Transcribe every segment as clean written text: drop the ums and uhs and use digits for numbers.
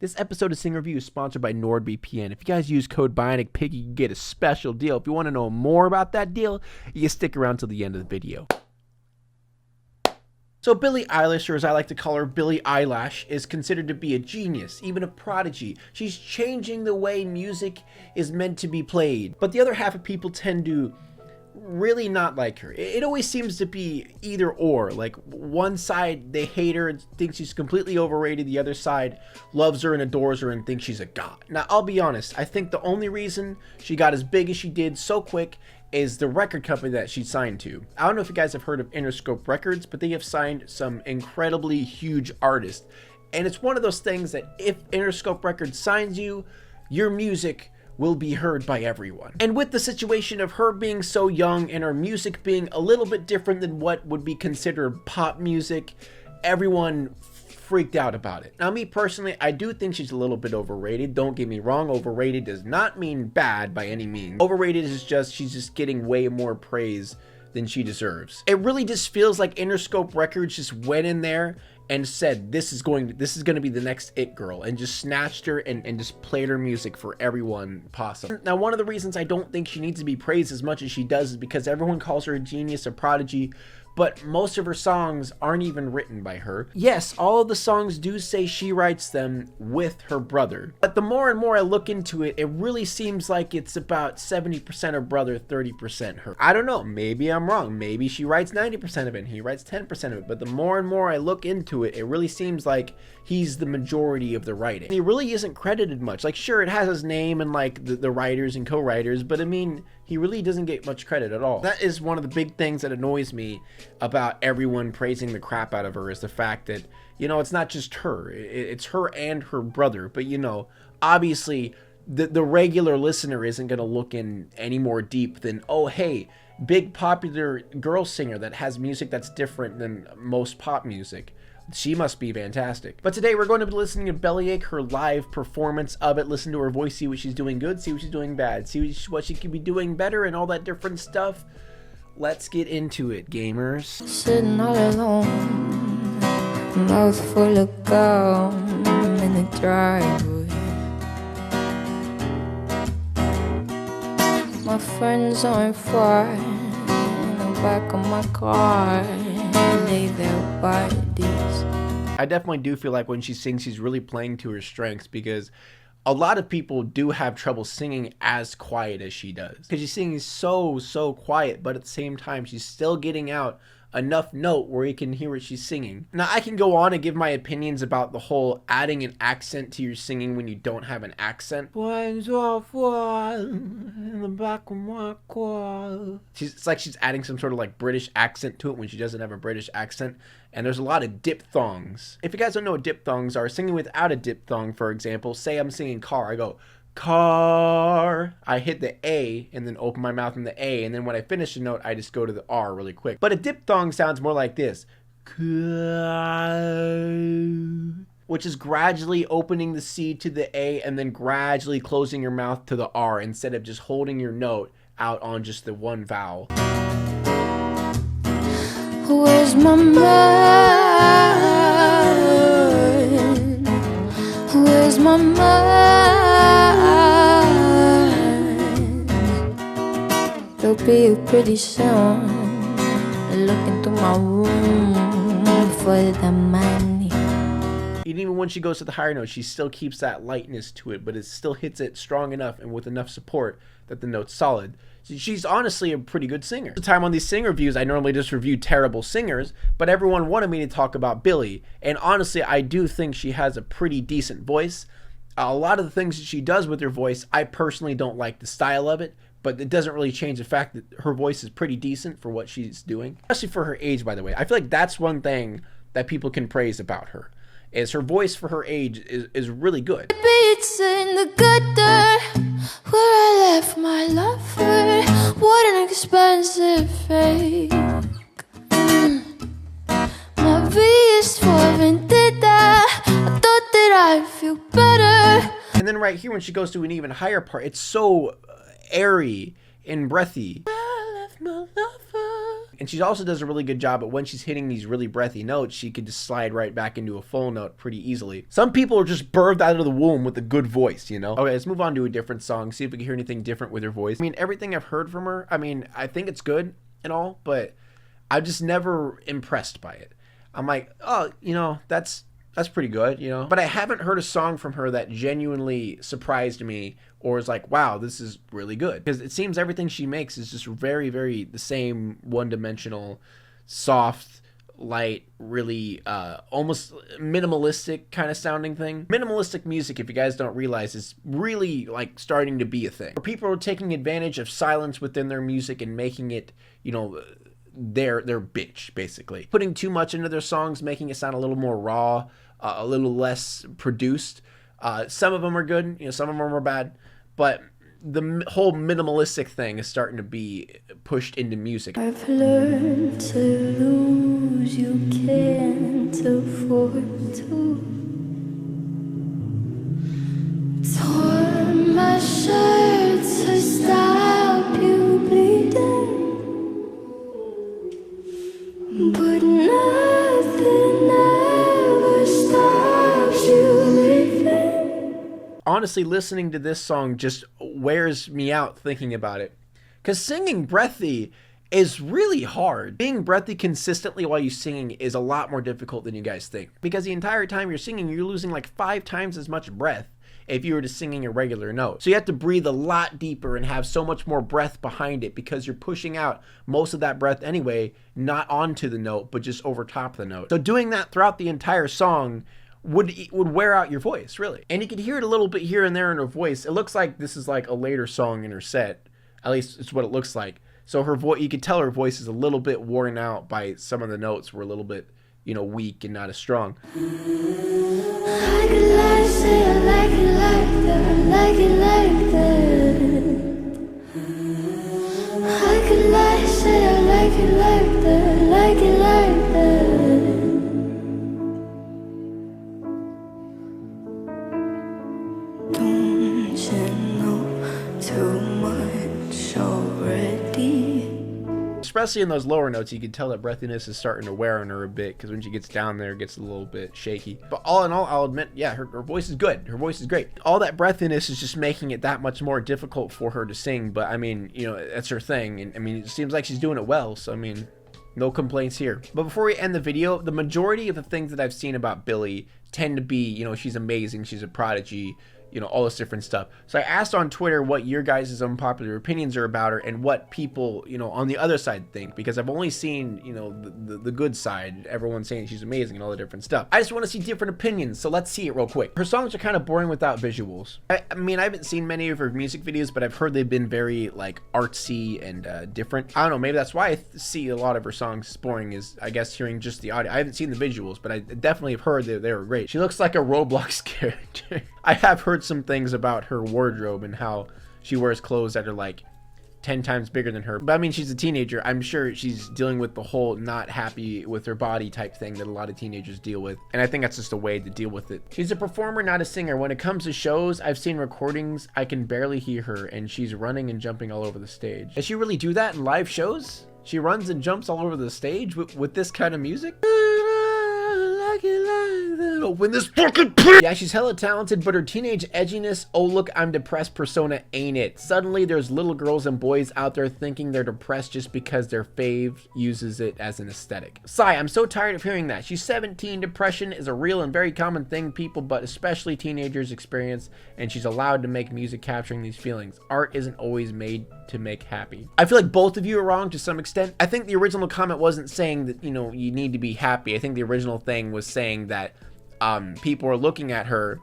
This episode of Sing Review is sponsored by NordVPN. If you guys use code BionicPig, you can get a special deal. If you want to know more about that deal, you can stick around till the end of the video. So Billie Eilish, or as I like to call her, Billie Eilish, is considered to be a genius, even a prodigy. She's changing the way music is meant to be played. But the other half of people tend to really not like her. It always seems to be either or. Like, one side, they hate her and think she's completely overrated. The other side loves her and adores her and thinks she's a god. Now, I'll be honest. I think the only reason she got as big as she did so quick is the record company that she signed to. I don't know if you guys have heard of Interscope Records, but they have signed some incredibly huge artists. And it's one of those things that if Interscope Records signs you, your music will be heard by everyone. And with the situation of her being so young and her music being a little bit different than what would be considered pop music, everyone freaked out about it. Now, me personally, I do think she's a little bit overrated. Don't get me wrong, overrated does not mean bad by any means. Overrated is just, she's just getting way more praise than she deserves. It really just feels like Interscope Records just went in there and said, this is going to be the next it girl, and just snatched her and just played her music for everyone possible. Now, one of the reasons I don't think she needs to be praised as much as she does is because everyone calls her a genius, a prodigy, but most of her songs aren't even written by her. Yes, all of the songs do say she writes them with her brother. But the more and more I look into it, it really seems like it's about 70% her brother, 30% her. I don't know, maybe I'm wrong. Maybe she writes 90% of it and he writes 10% of it. But the more and more I look into it, it really seems like he's the majority of the writing. He really isn't credited much. Like, sure, it has his name and like the writers and co-writers, but I mean, he really doesn't get much credit at all. That is one of the big things that annoys me about everyone praising the crap out of her, is the fact that, you know, it's not just her. It's her and her brother. But, you know, obviously the regular listener isn't going to look in any more deep than, oh, hey, big popular girl singer that has music that's different than most pop music. She must be fantastic. But today we're going to be listening to Bellyache, her live performance of it. Listen to her voice, see what she's doing good, see what she's doing bad, see what she could be doing better, and all that different stuff. Let's get into it, gamers. Sitting all alone, mouth full of gum in the driveway. My friends on fire in the back of my car, lay their bodies. I definitely do feel like when she sings, she's really playing to her strengths, because a lot of people do have trouble singing as quiet as she does. Because she's singing so quiet, but at the same time, she's still getting out enough note where you can hear what she's singing. Now, I can go on and give my opinions about the whole adding an accent to your singing when you don't have an accent. It's like she's adding some sort of like British accent to it when she doesn't have a British accent. And there's a lot of diphthongs. If you guys don't know what diphthongs are, singing without a diphthong, for example, say I'm singing car, I go, car. I hit the A and then open my mouth in the A, and then when I finish the note, I just go to the R really quick. But a diphthong sounds more like this, which is gradually opening the C to the A and then gradually closing your mouth to the R, instead of just holding your note out on just the one vowel. Where's my mind? Where's my mind? There'll be a pretty soon. Look into my room for the money. And even when she goes to the higher note, she still keeps that lightness to it, but it still hits it strong enough and with enough support that the note's solid. She's honestly a pretty good singer. The time on these sing reviews, I normally just review terrible singers, but everyone wanted me to talk about Billie. And honestly, I do think she has a pretty decent voice. A lot of the things that she does with her voice, I personally don't like the style of it, but it doesn't really change the fact that her voice is pretty decent for what she's doing. Especially for her age, by the way. I feel like that's one thing that people can praise about her, is her voice for her age is really good. Beats in the gutter where I left my lover. What an expensive fake. My V is for vendetta. I thought that I'd feel better. And then right here, when she goes to an even higher part, it's so airy and breathy. I left my lover. And she also does a really good job at when she's hitting these really breathy notes, she could just slide right back into a full note pretty easily. Some people are just birthed out of the womb with a good voice, you know? Okay, let's move on to a different song, see if we can hear anything different with her voice. I mean, everything I've heard from her, I mean, I think it's good and all, but I'm just never impressed by it. I'm like, oh, you know, that's pretty good, you know? But I haven't heard a song from her that genuinely surprised me or is like, wow, this is really good. Because it seems everything she makes is just very, very the same one-dimensional, soft, light, really almost minimalistic kind of sounding thing. Minimalistic music, if you guys don't realize, is really like starting to be a thing. Where people are taking advantage of silence within their music and making it, you know, their bitch, basically. Putting too much into their songs, making it sound a little more raw, a little less produced. Some of them are good, you know, some of them are bad, but the whole minimalistic thing is starting to be pushed into music. I've learned to lose, you can't afford to. Torn my shirt to stop you bleeding, but nothing ever stops you leaving. Honestly, listening to this song just wears me out thinking about it. Because singing breathy is really hard. Being breathy consistently while you're singing is a lot more difficult than you guys think. Because the entire time you're singing, you're losing like 5 times as much breath if you were just singing a regular note. So you have to breathe a lot deeper and have so much more breath behind it because you're pushing out most of that breath anyway, not onto the note, but just over top the note. So doing that throughout the entire song would wear out your voice, really. And you can hear it a little bit here and there in her voice. It looks like this is like a later song in her set. At least it's what it looks like. So her voice, you could tell her voice is a little bit worn out by some of the notes were a little bit, you know, weak and not as strong. I could lie, say I like it like that, like it like that. I could lie, say I like it like that, like it like that. Don't you know too much already? Especially in those lower notes, you can tell that breathiness is starting to wear on her a bit because when she gets down there, it gets a little bit shaky. But all in all, I'll admit, yeah, her voice is good. Her voice is great. All that breathiness is just making it that much more difficult for her to sing. But I mean, you know, that's her thing. And I mean, it seems like she's doing it well. So I mean, no complaints here. But before we end the video, the majority of the things that I've seen about Billie tend to be, you know, she's amazing, she's a prodigy, you know, all this different stuff. So I asked on Twitter what your guys' unpopular opinions are about her and what people, you know, on the other side think, because I've only seen, you know, the good side, everyone saying she's amazing and all the different stuff. I just want to see different opinions, so let's see it real quick. Her songs are kind of boring without visuals. I mean, I haven't seen many of her music videos, but I've heard they've been very, like, artsy and different. I don't know, maybe that's why I see a lot of her songs boring, is, I guess, hearing just the audio. I haven't seen the visuals, but I definitely have heard that they were great. She looks like a Roblox character. I have heard some things about her wardrobe and how she wears clothes that are like 10 times bigger than her. But I mean, she's a teenager. I'm sure she's dealing with the whole not happy with her body type thing that a lot of teenagers deal with. And I think that's just a way to deal with it. She's a performer, not a singer. When it comes to shows, I've seen recordings. I can barely hear her and she's running and jumping all over the stage. Does she really do that in live shows? She runs and jumps all over the stage with this kind of music? When this fucking yeah, she's hella talented, but her teenage edginess, oh look, I'm depressed persona ain't it. Suddenly there's little girls and boys out there thinking they're depressed just because their fave uses it as an aesthetic. Sigh, I'm so tired of hearing that. She's 17, depression is a real and very common thing people, but especially teenagers experience, and she's allowed to make music capturing these feelings. Art isn't always made to make happy. I feel like both of you are wrong to some extent. I think the original comment wasn't saying that, you know, you need to be happy. I think the original thing was saying that people are looking at her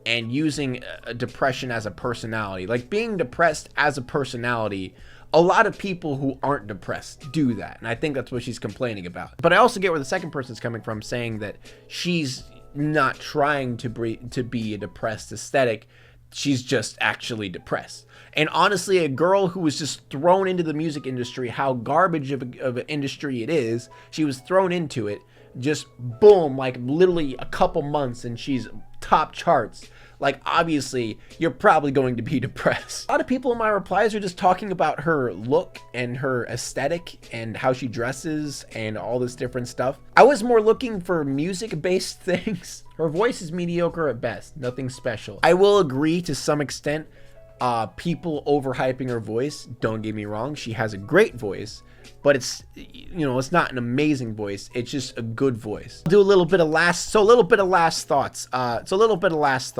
and using depression as a personality. Like being depressed as a personality, a lot of people who aren't depressed do that. And I think that's what she's complaining about. But I also get where the second person's coming from, saying that she's not trying to be a depressed aesthetic. She's just actually depressed. And honestly, a girl who was just thrown into the music industry, how garbage of an industry it is, she was thrown into it, just boom, like literally a couple months and she's top charts. like obviously you're probably going to be depressed. A lot of people in my replies are just talking about her look and her aesthetic and how she dresses and all this different stuff. I was more looking for music-based things. Her voice is mediocre at best, nothing special. I will agree to some extent, people overhyping her voice. Don't get me wrong, she has a great voice, but it's, you know, it's not an amazing voice, it's just a good voice. I'll do a little bit of last thoughts. So let's do a little bit of last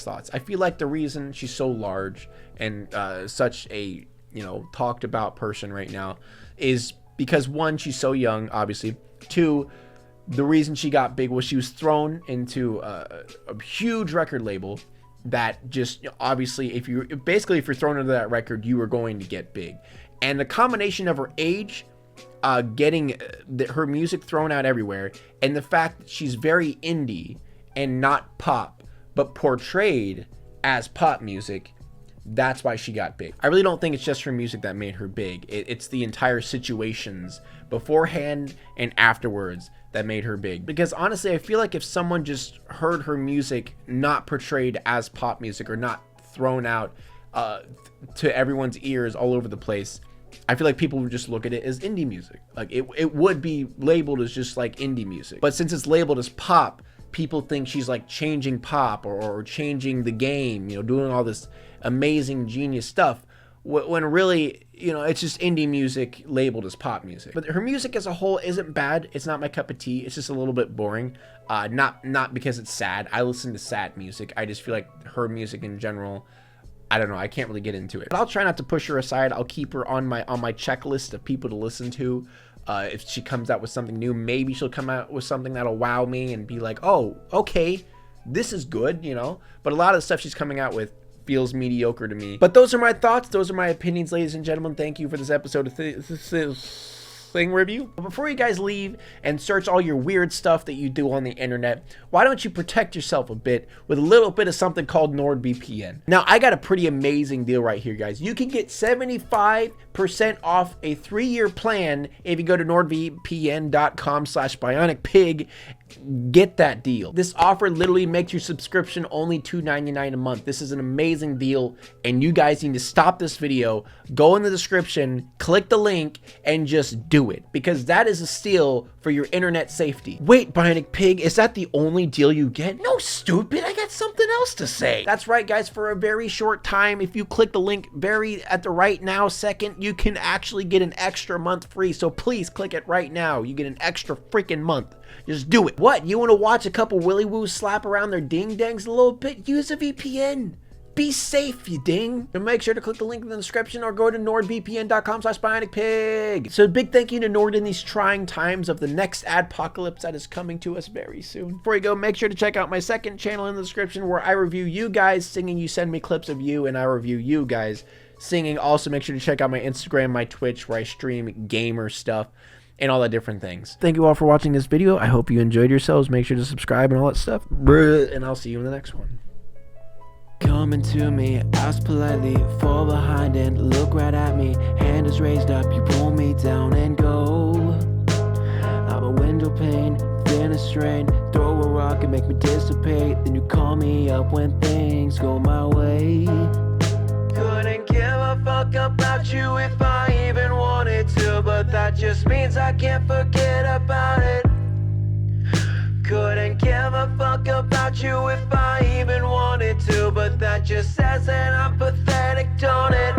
thoughts. I feel like the reason she's so large and such a, you know, talked about person right now is because, one, she's so young, obviously. Two, the reason she got big was she was thrown into a huge record label that just, obviously, if you're thrown into that record, you are going to get big. And the combination of her age, getting her music thrown out everywhere, and the fact that she's very indie and not pop, but portrayed as pop music, that's why she got big. I really don't think it's just her music that made her big. It's the entire situations beforehand and afterwards that made her big. Because honestly, I feel like if someone just heard her music not portrayed as pop music or not thrown out to everyone's ears all over the place, I feel like people would just look at it as indie music. Like it would be labeled as just like indie music. But since it's labeled as pop, people think she's like changing pop or changing the game, you know, doing all this amazing genius stuff, when really, you know, it's just indie music labeled as pop music. But her music as a whole isn't bad. It's not my cup of tea. It's just a little bit boring. Not because it's sad. I listen to sad music. I just feel like her music in general, I don't know, I can't really get into it. But I'll try not to push her aside. I'll keep her on my checklist of people to listen to. If she comes out with something new, maybe she'll come out with something that'll wow me and be like, oh, okay, this is good, you know. But a lot of the stuff she's coming out with feels mediocre to me. But those are my thoughts. Those are my opinions, ladies and gentlemen. Thank you for this episode of Thing Review. But before you guys leave and search all your weird stuff that you do on the internet, why don't you protect yourself a bit with a little bit of something called NordVPN? Now, I got a pretty amazing deal right here, guys. You can get 75% off a 3-year plan if you go to nordvpn.com/bionicpig. Get that deal. This offer literally makes your subscription only $2.99 a month. This is an amazing deal, and you guys need to stop this video, go in the description, click the link, and just do it, because that is a steal for your internet safety. Wait, Bionic Pig, is that the only deal you get? No, stupid, I got something else to say. That's right, guys, for a very short time, if you click the link at the right now second, you can actually get an extra month free. So please click it right now. You get an extra freaking month. Just do it. What, you want to watch a couple willy woos slap around their ding dangs a little bit? Use a VPN. Be safe, you ding. And make sure to click the link in the description or go to nordvpn.com/bionicpig. So a big thank you to Nord in these trying times of the next adpocalypse that is coming to us very soon. Before you go, make sure to check out my second channel in the description where I review you guys singing. You send me clips of you and I review you guys singing. Also, make sure to check out my Instagram, my Twitch, where I stream gamer stuff and all that different things. Thank you all for watching this video. I hope you enjoyed yourselves. Make sure to subscribe and all that stuff. And I'll see you in the next one. Coming to me, ask politely, fall behind and look right at me. Hand is raised up, you pull me down and go. I'm a window pane, thin as strain. Throw a rock and make me dissipate. Then you call me up when things go my way. Couldn't give a fuck about you if I even wanted to, but that just means I can't forget about it. Couldn't give a fuck about you if I even wanted to, but that just says that I'm pathetic, don't it?